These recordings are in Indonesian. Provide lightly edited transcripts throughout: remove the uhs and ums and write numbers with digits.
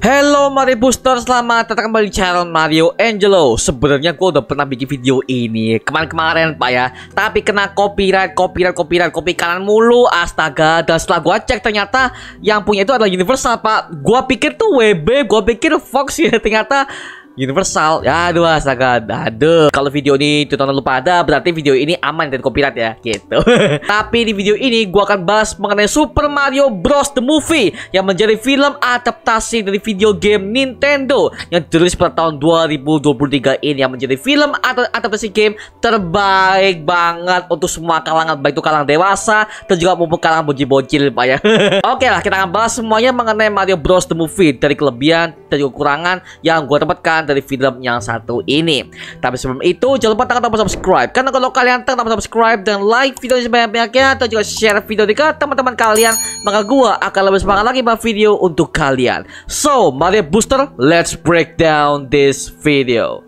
Hello Mario Booster, selamat datang kembali di channel Mario Angelo. Sebenarnya gue udah pernah bikin video ini kemarin-kemarin pak ya, tapi kena copyright copy kanan mulu, astaga. Dan setelah gue cek ternyata yang punya itu adalah Universal pak. Gue pikir tuh WB, gue pikir Fox ya, ternyata Universal. Ya aduh astaga, aduh. Kalau video ini tonton lupa ada, berarti video ini aman dari copyright ya, gitu. Tapi di video ini gua akan bahas mengenai Super Mario Bros. The Movie yang menjadi film adaptasi dari video game Nintendo yang dirilis pada tahun 2023 ini, yang menjadi film atau adaptasi game terbaik banget untuk semua kalangan, baik itu kalangan dewasa dan juga maupun kalangan bocil-bocil pak ya. Oke lah, kita akan bahas semuanya mengenai Mario Bros. The Movie, dari kelebihan dan juga kekurangan yang gua dapatkan dari film yang satu ini. Tapi sebelum itu jangan lupa tekan tombol subscribe, karena kalau kalian tekan tombol subscribe dan like video ini sebanyak-banyaknya atau juga share video ini ke teman-teman kalian, maka gua akan lebih semangat lagi buat video untuk kalian. So Mario Booster, let's break down this video.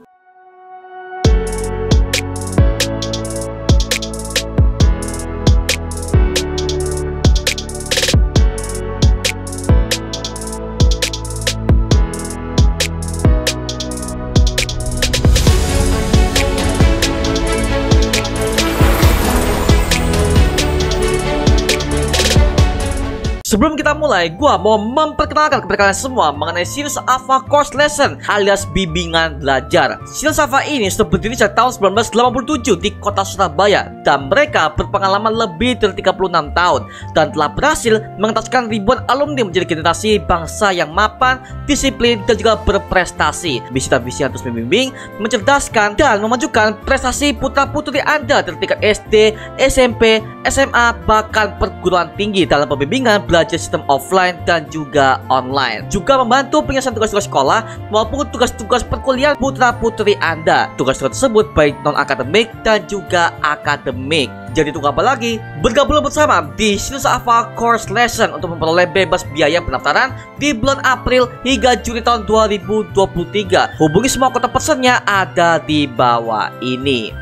Sebelum kita mulai, gua mau memperkenalkan kepada kalian semua mengenai Sirius Alpha Course Lesson alias bimbingan belajar. Sirius Alpha ini sudah berdiri sejak tahun 1987 di kota Surabaya, dan mereka berpengalaman lebih dari 36 tahun dan telah berhasil mengentaskan ribuan alumni menjadi generasi bangsa yang mapan, disiplin, dan juga berprestasi. Visi yang terus membimbing, mencerdaskan, dan memajukan prestasi putra-putri Anda dari tingkat SD, SMP, SMA, bahkan perguruan tinggi dalam pembimbingan belajar sistem offline dan juga online. Juga membantu penyelesaian tugas-tugas sekolah maupun tugas-tugas perkuliahan putra-putri Anda. Tugas tersebut baik non-akademik dan juga akademik. Jadi tunggu apa lagi? Bergabung bersama di Sirius Alpha Course Lesson untuk memperoleh bebas biaya pendaftaran di bulan April hingga Juni tahun 2023. Hubungi semua kontak personnya ada di bawah ini.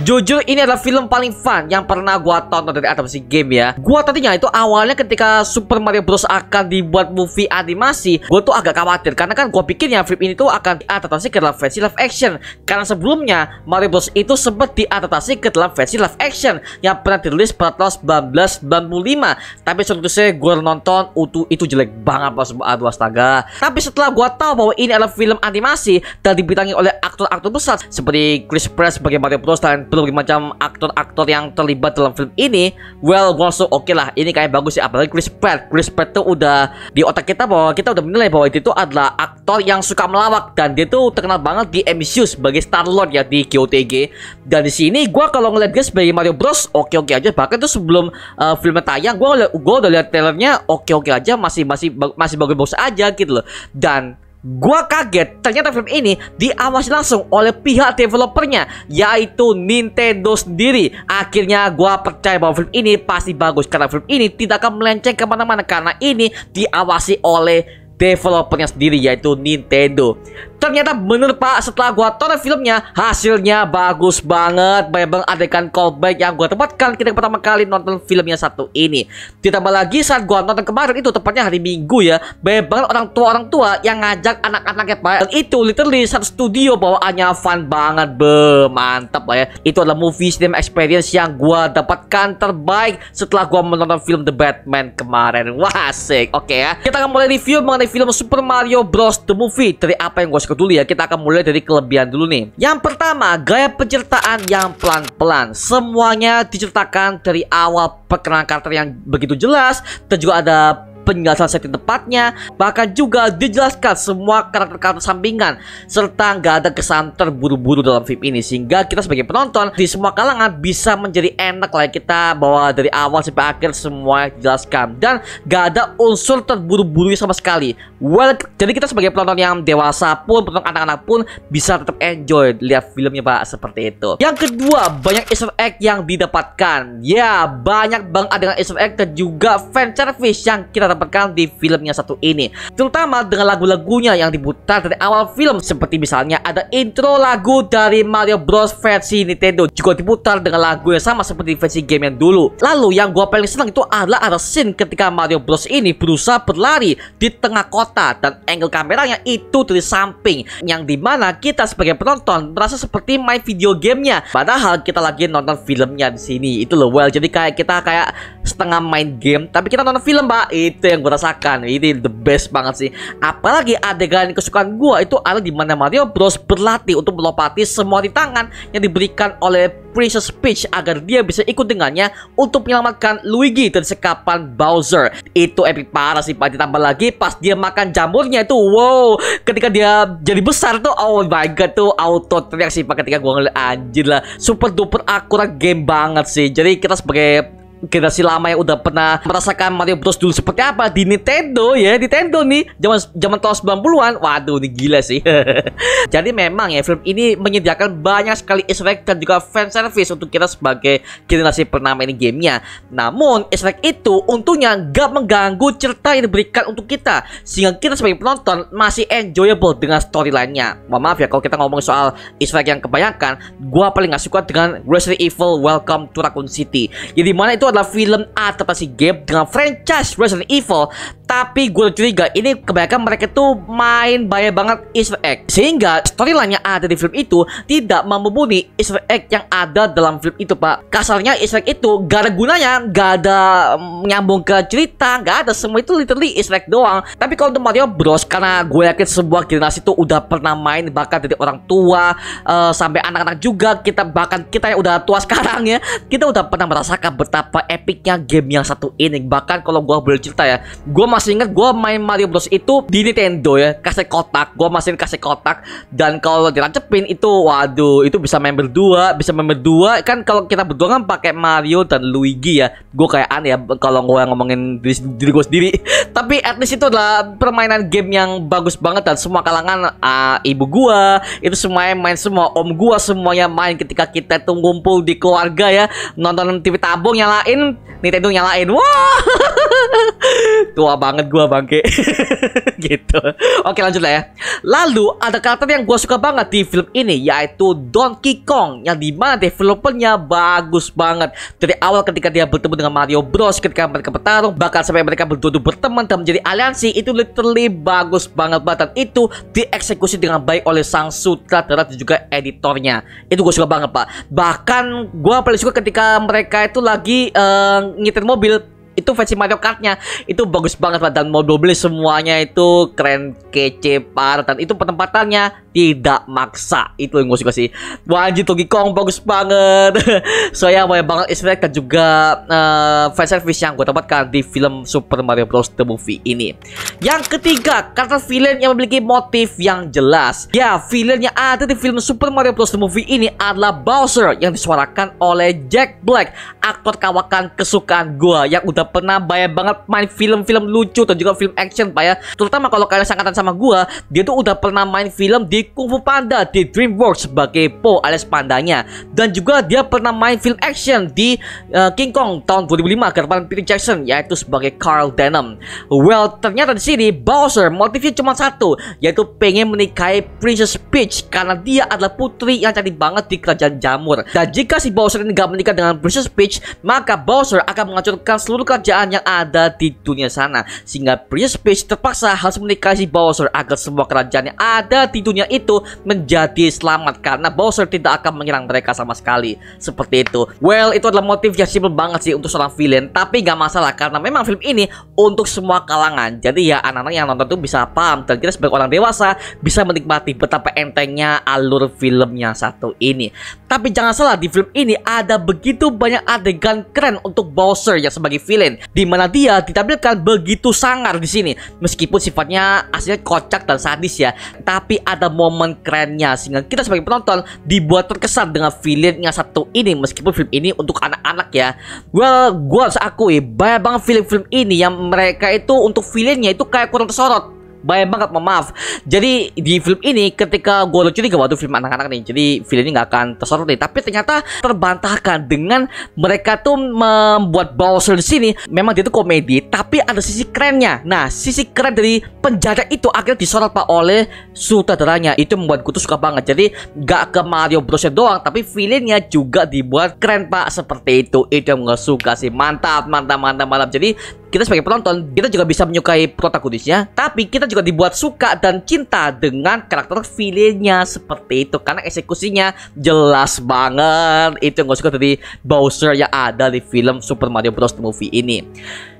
Jujur ini adalah film paling fun yang pernah gua tonton dari adaptasi game ya. Gua tadinya itu awalnya ketika Super Mario Bros akan dibuat movie animasi, gua tuh agak khawatir karena kan gua pikirnya film ini tuh akan diadaptasi ke dalam versi live action. Karena sebelumnya Mario Bros itu sempat diadaptasi ke dalam versi live action yang pernah dirilis pada tahun 1995. Tapi suatu saya gua nonton itu jelek banget pas, aduh astaga. Tapi setelah gua tahu bahwa ini adalah film animasi dan dibintangi oleh aktor-aktor besar seperti Chris Pratt sebagai Mario Bros dan berbagai macam aktor-aktor yang terlibat dalam film ini, well, gue langsung oke lah, ini kayak bagus ya. Apalagi Chris Pratt tuh udah di otak kita bahwa kita udah menilai bahwa itu adalah aktor yang suka melawak, dan dia tuh terkenal banget di MCU sebagai Star-Lord ya di GOTG. Dan di sini gue kalau ngeliat dia sebagai Mario Bros oke aja. Bahkan tuh sebelum filmnya tayang gue udah lihat trailernya, oke aja, masih bagus aja gitu loh. Dan gua kaget ternyata film ini diawasi langsung oleh pihak developernya, yaitu Nintendo sendiri. Akhirnya gua percaya bahwa film ini pasti bagus karena film ini tidak akan melenceng kemana-mana karena ini diawasi oleh developernya sendiri, yaitu Nintendo. Ternyata bener pak, setelah gua tonton filmnya, hasilnya bagus banget. Banyak banget adegan callback yang gua dapatkan ketika pertama kali nonton filmnya satu ini. Ditambah lagi saat gua nonton kemarin itu, tepatnya hari Minggu ya, banyak banget orang tua yang ngajak anak-anaknya pak. Dan itu literally satu studio bawaannya fun banget, mantap lah ya. Itu adalah movie cinema experience yang gua dapatkan terbaik setelah gua menonton film The Batman kemarin. Wah asik. Oke ya, kita akan mulai review mengenai film Super Mario Bros. The Movie. Dari apa yang gua suka dulu ya, kita akan mulai dari kelebihan dulu nih. Yang pertama, gaya penceritaan yang pelan-pelan. Semuanya diceritakan dari awal, perkenalan karakter yang begitu jelas, dan juga ada penjelasan setting tepatnya, bahkan juga dijelaskan semua karakter-karakter sampingan, serta nggak ada kesan terburu-buru dalam film ini, sehingga kita sebagai penonton di semua kalangan bisa menjadi enak lah kita bahwa dari awal sampai akhir semua dijelaskan dan nggak ada unsur terburu-buru sama sekali. Well, jadi kita sebagai penonton yang dewasa pun, penonton anak-anak pun bisa tetap enjoy lihat filmnya pak, seperti itu. Yang kedua, banyak Easter egg yang didapatkan. Ya, banyak banget adegan Easter egg dan juga fan service yang kita dapatkan di filmnya satu ini, terutama dengan lagu-lagunya yang diputar dari awal film, seperti misalnya ada intro lagu dari Mario Bros versi Nintendo juga diputar dengan lagu yang sama seperti versi game yang dulu. Lalu yang gua paling senang itu adalah ada scene ketika Mario Bros ini berusaha berlari di tengah kota dan angle kameranya itu dari samping, yang dimana kita sebagai penonton merasa seperti main video gamenya, padahal kita lagi nonton filmnya di sini. Itu loh, well, jadi kayak kita kayak setengah main game tapi kita nonton film, Pak. Itu yang gue rasakan. Ini the best banget sih. Apalagi adegan kesukaan gue itu ada di mana Mario Bros berlatih untuk melompati semua rintangan yang diberikan oleh Princess Peach agar dia bisa ikut dengannya untuk menyelamatkan Luigi dari sekapan Bowser. Itu epic parah sih, Pak. Ditambah lagi pas dia makan jamurnya itu, wow, ketika dia jadi besar tuh, oh my god, tuh auto teriak sih, Pak, ketika gua ngeliat. Anjir lah, super duper akurat game banget sih. Jadi kita sebagai generasi lama yang udah pernah merasakan Mario Bros dulu seperti apa di Nintendo ya, Nintendo nih zaman tahun 90-an. Waduh, ini gila sih. Jadi memang ya film ini menyediakan banyak sekali easter egg dan juga fan service untuk kita sebagai generasi pernah main gamenya. Namun easter egg itu untungnya gak mengganggu cerita yang diberikan untuk kita, sehingga kita sebagai penonton masih enjoyable dengan storyline-nya. Maaf ya kalau kita ngomong soal easter egg yang kebanyakan, gua paling gak suka dengan Resident Evil Welcome to Raccoon City, jadi mana itu adalah film adaptasi game dengan franchise Resident Evil, tapi gue curiga ini kebanyakan mereka tuh main banyak banget easter egg, sehingga storyline yang ada di film itu tidak memenuhi easter egg yang ada dalam film itu, Pak. Kasarnya easter egg itu gak ada gunanya, gak ada nyambung ke cerita, gak ada, semua itu literally easter egg doang. Tapi kalau untuk Mario Bros, karena gue yakin sebuah generasi itu udah pernah main, bahkan dari orang tua sampai anak-anak juga, bahkan kita yang udah tua sekarang ya, kita udah pernah merasakan betapa epicnya game yang satu ini. Bahkan kalau gue boleh cerita ya, gue masih ingat gue main Mario Bros itu di Nintendo ya, kaset kotak. Gue masih kaset kotak, dan kalau dirancepin itu, waduh, itu bisa main berdua, kan. Kalau kita berdua kan pakai Mario dan Luigi ya. Gue kayak aneh ya kalau gue ngomongin diri gue sendiri. Tapi at least itu adalah permainan game yang bagus banget, dan semua kalangan, ibu gue itu semuanya main, semua om gue semuanya main ketika kita tuh ngumpul di keluarga ya, nonton TV tabung, nyalain Nintendo, nyalain. Wah, tua banget gua, bangke. Gitu. Oke, lanjut lah ya. Lalu ada karakter yang gua suka banget di film ini, yaitu Donkey Kong, yang dimana developernya bagus banget. Dari awal ketika dia bertemu dengan Mario Bros, ketika mereka bertarung, bahkan sampai mereka berdua berteman dan menjadi aliansi, itu literally bagus banget. Dan itu dieksekusi dengan baik oleh sang sutradara dan juga editornya. Itu gue suka banget, Pak. Bahkan gue paling suka ketika mereka itu lagi nyetir mobil. Itu versi Mario Kart-nya itu bagus banget, Pak. Dan mobil semuanya itu keren, kece, parah. Dan itu penempatannya tidak maksa. Itu yang gue suka sih. Wajib Donkey Kong bagus banget. Soalnya banyak banget easter egg dan juga fan service yang gue dapatkan di film Super Mario Bros. The Movie ini. Yang ketiga, karakter villain yang memiliki motif yang jelas. Ya, villain yang ada di film Super Mario Bros. The Movie ini adalah Bowser, yang disuarakan oleh Jack Black, aktor kawakan kesukaan gue yang udah pernah banyak banget main film-film lucu dan juga film action, Pak ya. Terutama kalau kalian sangkatan sama gua, dia tuh udah pernah main film di Kung Fu Panda di DreamWorks sebagai Po alias pandanya, dan juga dia pernah main film action di King Kong tahun 2005 karena Peter Jackson, yaitu sebagai Carl Denham. Well, ternyata di sini Bowser motifnya cuma satu, yaitu pengen menikahi Princess Peach karena dia adalah putri yang cantik banget di kerajaan jamur. Dan jika si Bowser ini gak menikah dengan Princess Peach, maka Bowser akan menghancurkan seluruh kerajaan yang ada di dunia sana, sehingga Princess Peach terpaksa harus menikahi Bowser agar semua kerajaan yang ada di dunia itu menjadi selamat, karena Bowser tidak akan menyerang mereka sama sekali. Seperti itu. Well, itu adalah motif yang simple banget sih untuk seorang villain, tapi gak masalah karena memang film ini untuk semua kalangan. Jadi ya anak-anak yang nonton tuh bisa paham, dan kita sebagai orang dewasa bisa menikmati betapa entengnya alur filmnya satu ini. Tapi jangan salah, di film ini ada begitu banyak adegan keren untuk Bowser yang sebagai villain, di mana dia ditampilkan begitu sangar di sini. Meskipun sifatnya aslinya kocak dan sadis ya, tapi ada momen kerennya sehingga kita sebagai penonton dibuat terkesan dengan villain yang satu ini. Meskipun film ini untuk anak-anak ya. Well, gue harus akui banyak banget film-film ini yang mereka itu untuk villainnya itu kayak kurang tersorot. banyak banget, maaf. Jadi di film ini ketika gue lucu nih waktu film anak-anak nih, jadi film ini nggak akan tersorot nih. Tapi ternyata terbantahkan dengan mereka tuh membuat Bowser di sini. Memang dia tuh komedi, tapi ada sisi kerennya. Nah, sisi keren dari penjaga itu akhirnya disorot pak oleh sutradaranya. Itu membuat gue tuh suka banget. Jadi gak ke Mario Bros doang, tapi feelingnya juga dibuat keren pak, seperti itu. Itu yang gue suka sih. Mantap, mantap, mantap, mantap. Jadi kita sebagai penonton, kita juga bisa menyukai protagonisnya, tapi kita juga dibuat suka dan cinta dengan karakter villainnya, seperti itu. Karena eksekusinya jelas banget. Itu yang gue suka dari Bowser yang ada di film Super Mario Bros. The Movie ini.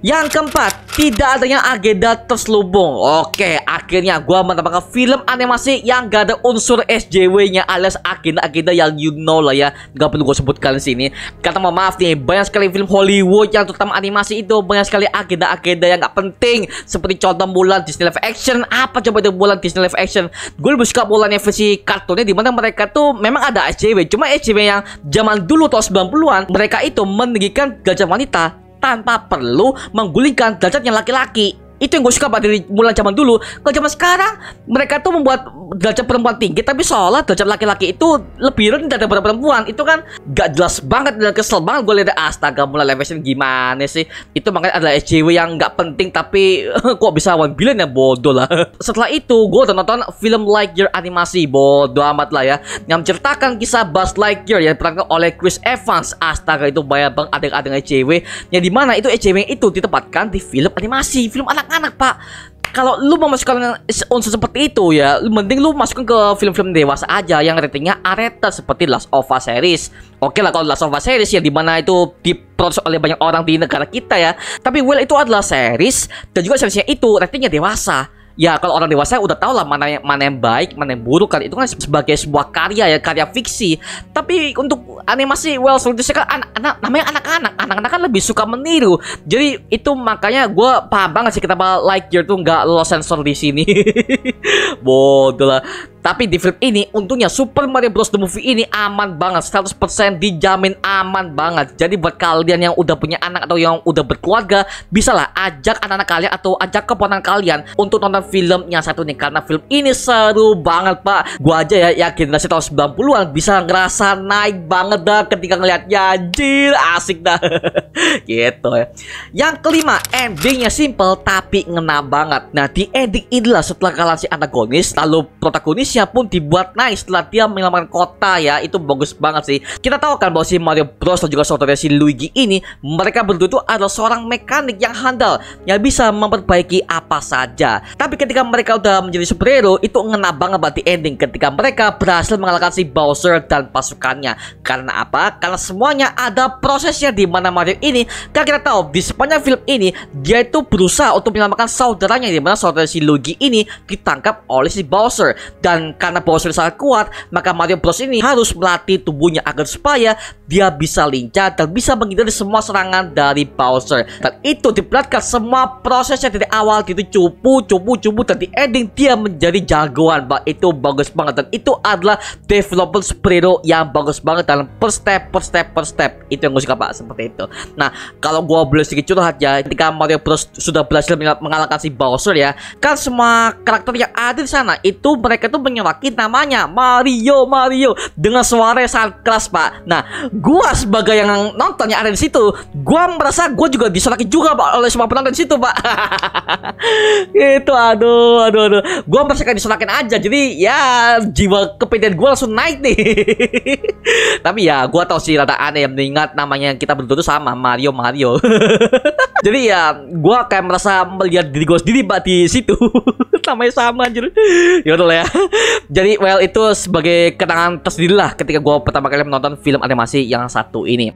Yang keempat, tidak adanya agenda terselubung. Oke, akhirnya gue menambahkan film animasi yang gak ada unsur SJW-nya, alias agenda-agenda yang you know lah ya. Gak perlu gue sebutkan di sini. Karena maaf nih, banyak sekali film Hollywood yang terutama animasi itu banyak sekali agenda-agenda yang gak penting. Seperti contoh Mulan Disney Live Action. Apa coba itu Mulan Disney Live Action? Gue lebih suka Mulan yang versi kartunnya, dimana mereka tuh memang ada SJW. Cuma SJW yang zaman dulu tahun 90-an, mereka itu meninggikan gajah wanita tanpa perlu menggulingkan derajatnya laki-laki. Itu yang gue suka dari Mulan zaman dulu. Kalau zaman sekarang mereka tuh membuat derajat perempuan tinggi, tapi seolah derajat laki-laki itu lebih rendah daripada perempuan. Itu kan gak jelas banget dan kesel banget gue lihat. Astaga, Mulan live action gimana sih? Itu makanya adalah SJW yang gak penting, tapi kok bisa 1 billion ya, bodoh lah. Setelah itu gue udah nonton film Lightyear animasi, bodoh amat lah ya, yang menceritakan kisah Buzz Lightyear yang diperankan oleh Chris Evans. Astaga, itu banyak banget adeng-adeng SJW, yang dimana itu SJW itu ditempatkan di film animasi, film anak pak. Kalau lu mau masukkan unsur seperti itu ya, mending lu masukkan ke film-film dewasa aja yang ratingnya R-rated seperti Last of Us series. Oke lah kalau Last of Us series ya, dimana itu diproses oleh banyak orang di negara kita ya. Tapi well, itu adalah series, dan juga seriesnya itu ratingnya dewasa. Ya kalau orang dewasa udah tahu lah mana yang baik, mana yang buruk kan. Itu kan sebagai sebuah karya ya, karya fiksi. Tapi untuk animasi, well, selanjutnya kan namanya anak-anak kan lebih suka meniru. Jadi itu makanya gue paham banget sih kenapa Lightyear tuh nggak lolos sensor di sini. Bodoh lah. Tapi di film ini untungnya Super Mario Bros. The Movie ini aman banget, 100% dijamin aman banget. Jadi buat kalian yang udah punya anak atau yang udah berkeluarga, bisa lah ajak anak-anak kalian atau ajak keponakan kalian untuk nonton film yang satu nih. Karena film ini seru banget pak. Gua aja ya generasi tahun 90-an bisa ngerasa naik banget dah ketika ngeliatnya. Anjir, asik dah. Gitu ya. Yang kelima, endingnya simple tapi ngena banget. Nah di ending inilah setelah kalah si antagonis, lalu protagonis pun dibuat nice setelah dia menyelamatkan kota ya. Itu bagus banget sih. Kita tahu kan bahwa si Mario Bros dan juga saudara si Luigi ini, mereka berdua itu adalah seorang mekanik yang handal yang bisa memperbaiki apa saja. Tapi ketika mereka udah menjadi superhero, itu ngena banget di ending ketika mereka berhasil mengalahkan si Bowser dan pasukannya. Karena apa? Karena semuanya ada prosesnya, di mana Mario ini kan kita tahu di sepanjang film ini dia itu berusaha untuk menyelamatkan saudaranya, di mana saudara si Luigi ini ditangkap oleh si Bowser. Dan karena Bowser sangat kuat, maka Mario Bros ini harus melatih tubuhnya agar supaya dia bisa lincah dan bisa menghindari semua serangan dari Bowser. Dan itu diperlihatkan semua prosesnya dari awal gitu, cupu dan di ending dia menjadi jagoan. Itu bagus banget, dan itu adalah development superhero yang bagus banget dalam per step. Itu yang gue suka pak, seperti itu. Nah kalau gue boleh sedikit curhat ya, ketika Mario Bros sudah berhasil mengalahkan si Bowser ya, kan semua karakter yang ada di sana itu mereka tuh menyorakin namanya Mario dengan suara yang sangat keras pak. Nah gua sebagai yang nonton yang ada di situ, gua merasa gua juga disorakin juga pak oleh semua penonton di situ pak. Itu aduh, gua merasa kayak disorakin aja. Jadi ya jiwa kepedean gua langsung naik nih. Tapi ya gua tahu sih rada aneh mengingat namanya kita berdua tuh sama, Mario. Jadi ya gua kayak merasa melihat diri gua sendiri pak di situ. Namanya sama anjir. Ya udah lah ya. Jadi well, itu sebagai kenangan tersendiri lah ketika gue pertama kali menonton film animasi yang satu ini.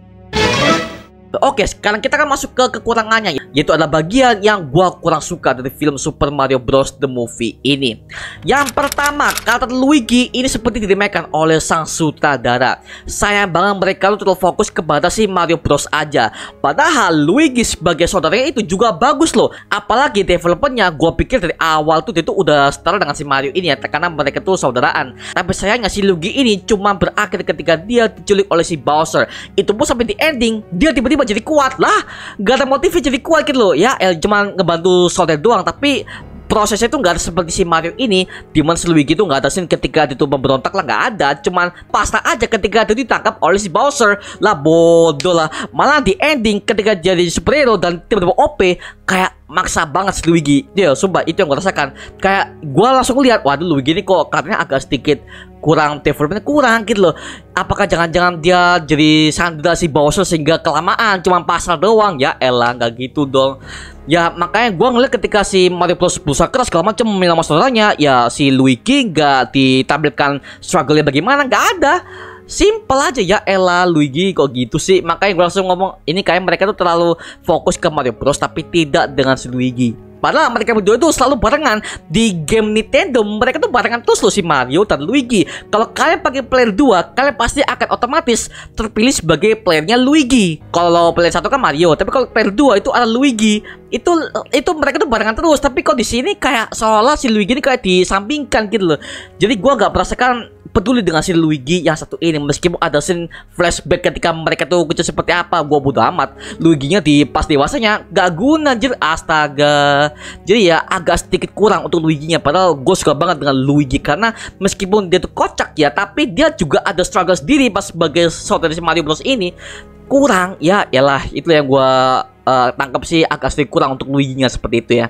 Oke, sekarang kita akan masuk ke kekurangannya, yaitu adalah bagian yang gua kurang suka dari film Super Mario Bros. The Movie ini. Yang pertama, karakter Luigi ini seperti diremehkan oleh sang sutradara. Sayang banget mereka terlalu fokus kepada si Mario Bros aja. Padahal Luigi sebagai saudaranya itu juga bagus loh. Apalagi developernya, gua pikir dari awal tuh dia tuh udah setara dengan si Mario ini ya, karena mereka tuh saudaraan. Tapi sayangnya si Luigi ini cuma berakhir ketika dia diculik oleh si Bowser. Itu pun sampai di ending dia tiba-tiba jadi kuat lah, gak ada motifnya jadi kuat gitu loh ya. Cuma ngebantu saudara doang, tapi prosesnya itu nggak ada seperti si Mario ini, dimana si Luigi itu nggak ada scene ketika dia tuh memberontak lah, nggak ada, cuman pasrah aja ketika dia ditangkap oleh si Bowser lah, bodoh lah. Malah di ending ketika jadi superhero dan tiba-tiba OP, kayak maksa banget si Luigi. Dia sumpah itu yang gue rasakan. Kayak gue langsung lihat, waduh Luigi ini kok katanya agak sedikit kurang development, kurang gitu loh. Apakah jangan-jangan dia jadi sandra si Bowser sehingga kelamaan cuma pasar doang? Ya elah, nggak gitu dong. Ya makanya gue ngeliat ketika si Mario Bros berusaha keras segala macam menyelamatkan saudaranya, ya si Luigi nggak ditampilkan struggle-nya bagaimana, nggak ada. Simple aja, ya elah Luigi kok gitu sih. Makanya gue langsung ngomong, ini kayak mereka tuh terlalu fokus ke Mario Bros tapi tidak dengan si Luigi. Padahal mereka berdua itu selalu barengan di game Nintendo. Mereka tuh barengan terus loh, si Mario dan Luigi. Kalau kalian pakai player 2, kalian pasti akan otomatis terpilih sebagai playernya Luigi. Kalau player 1 kan Mario, tapi kalau player 2 itu ada Luigi. Itu mereka tuh barengan terus. Tapi kok di sini kayak seolah si Luigi ini kayak disampingkan gitu loh. Jadi gua nggak merasakan peduli dengan si Luigi yang satu ini. Meskipun ada scene flashback ketika mereka tuh kecil seperti apa, gua bodo amat. Luiginya di pas dewasanya gak guna anjir, astaga. Jadi ya agak sedikit kurang untuk Luiginya. Padahal gue suka banget dengan Luigi karena meskipun dia tuh kocak ya, tapi dia juga ada struggle sendiri pas sebagai saudara si Mario Bros ini. Kurang ya, yalah itu yang gue tangkap sih, agak sedikit kurang untuk Luigi-nya seperti itu ya.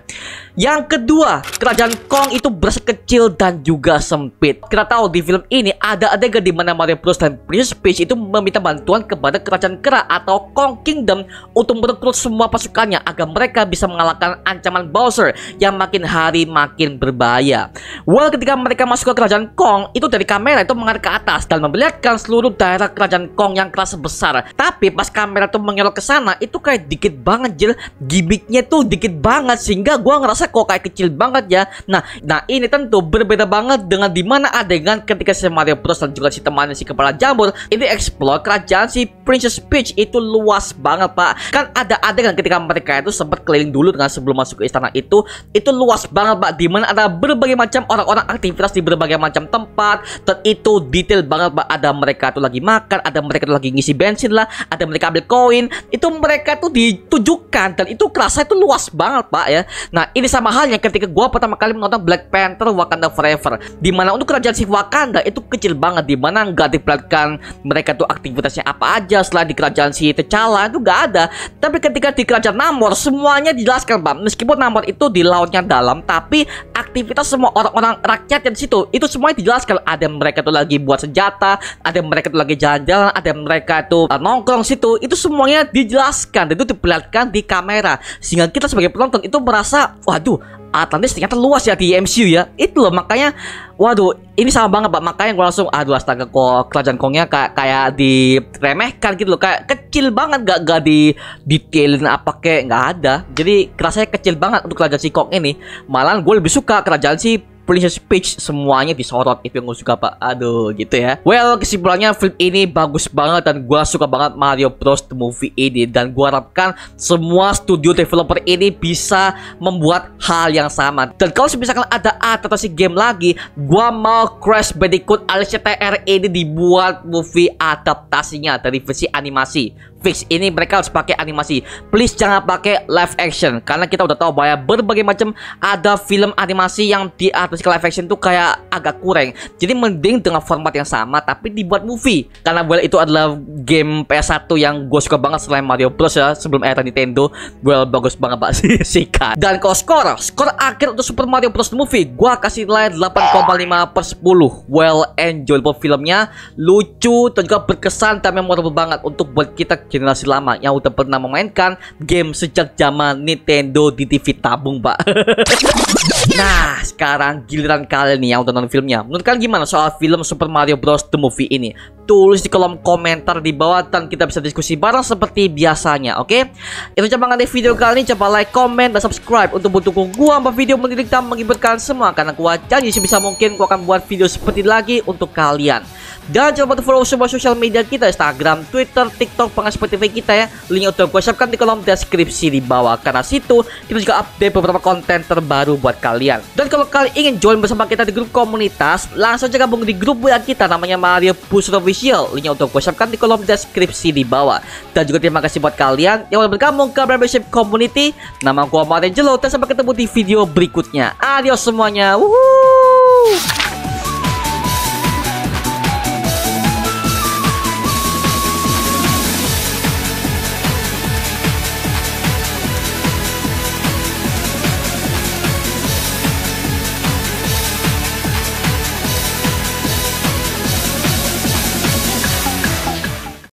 Yang kedua, kerajaan Kong itu berasa kecil dan juga sempit. Kita tahu di film ini ada adegan di mana Mario Bros dan Princess Peach itu meminta bantuan kepada kerajaan kera atau Kong Kingdom untuk merekrut semua pasukannya agar mereka bisa mengalahkan ancaman Bowser yang makin hari makin berbahaya. Well, ketika mereka masuk ke kerajaan Kong, itu dari kamera itu mengarah ke atas dan memperlihatkan seluruh daerah kerajaan Kong yang kerasa besar. Tapi pas kamera tuh menyorot ke sana, itu kayak dikit banget jil, gimmicknya tuh dikit banget sehingga gua ngerasa kok kayak kecil banget ya. Nah ini tentu berbeda banget dengan dimana adegan ketika si Mario Bros dan juga si temannya si kepala jamur ini explore kerajaan si Princess Peach. Itu luas banget pak. Kan ada adegan ketika mereka itu sempat keliling dulu dengan sebelum masuk ke istana itu luas banget pak, dimana ada berbagai macam orang-orang aktivitas di berbagai macam tempat, dan itu detail banget pak. Ada mereka tuh lagi makan, ada mereka tuh lagi ngisi bensin lah, ada mereka ambil koin, itu mereka tuh ditujukan dan itu kerasa itu luas banget pak ya. Nah ini sama halnya ketika gua pertama kali menonton Black Panther Wakanda Forever, dimana untuk kerajaan si Wakanda itu kecil banget, dimana nggak diperlihatkan mereka tuh aktivitasnya apa aja. Selain di kerajaan si T'Challa itu nggak ada, tapi ketika di kerajaan Namor semuanya dijelaskan pak. Meskipun Namor itu di lautnya dalam, tapi aktivitas semua orang-orang rakyat di situ itu semuanya dijelaskan. Ada mereka tuh lagi buat senjata, ada mereka tuh lagi jalan-jalan, ada mereka tuh nongkrong situ, itu semuanya dijelaskan dan itu diperlihatkan di kamera sehingga kita sebagai penonton itu merasa waduh, Atlantis ternyata luas ya di MCU ya. Itu loh makanya waduh, ini sama banget pak. Makanya gue langsung aduh astaga, kok kerajaan Kongnya kayak diremehkan gitu loh, kayak kecil banget, gak di detailin apa kayak nggak ada. Jadi kerasanya kecil banget untuk kerajaan si Kong ini. Malah gue lebih suka kerajaan si Princess Peach, semuanya disorot. Itu yang gue suka pak. Aduh gitu ya. Well, kesimpulannya film ini bagus banget dan gue suka banget Mario Bros the movie ini, dan gue harapkan semua studio developer ini bisa membuat hal yang sama. Dan kalau misalkan ada adaptasi game lagi, gue mau Crash Bandicoot alias CTR ini dibuat movie adaptasinya dari versi animasi. Fix, ini mereka harus pakai animasi. Please jangan pakai live action, karena kita udah tahu bahwa berbagai macam ada film animasi yang diadaptasi ke live action tuh kayak agak kurang. Jadi mending dengan format yang sama tapi dibuat movie. Karena well itu adalah game PS1 yang gue suka banget selain Mario Bros ya, sebelum era Nintendo. Well bagus banget pak sih kan. Dan kalau skor akhir untuk Super Mario Bros the movie, gue kasih nilai 8,5/10. Well enjoyable filmnya, lucu dan juga berkesan dan memorable banget untuk buat kita generasi lama yang udah pernah memainkan game sejak zaman Nintendo di TV tabung pak. Nah sekarang giliran kalian nih yang udah nonton filmnya. Menurut kalian gimana soal film Super Mario Bros the movie ini? Tulis di kolom komentar di bawah dan kita bisa diskusi bareng seperti biasanya, oke? Itu aja banget di video kali ini. Coba like, comment, dan subscribe untuk mendukung gua membuat video mendidik dan menghiburkan semua, karena gua janji sebisa mungkin gua akan buat video seperti lagi untuk kalian. Dan jangan lupa follow semua sosial media kita, Instagram, Twitter, TikTok, Spotify kita ya. Linknya udah gue siapkan di kolom deskripsi di bawah. Karena situ kita juga update beberapa konten terbaru buat kalian. Dan kalau kalian ingin join bersama kita di grup komunitas, langsung aja gabung di grup WA kita namanya Mario Booster Official. Linknya udah gue siapkan di kolom deskripsi di bawah. Dan juga terima kasih buat kalian yang udah bergabung ke membership community. Nama gue Mario Jelo, dan sampai ketemu di video berikutnya. Adios semuanya. Woohoo!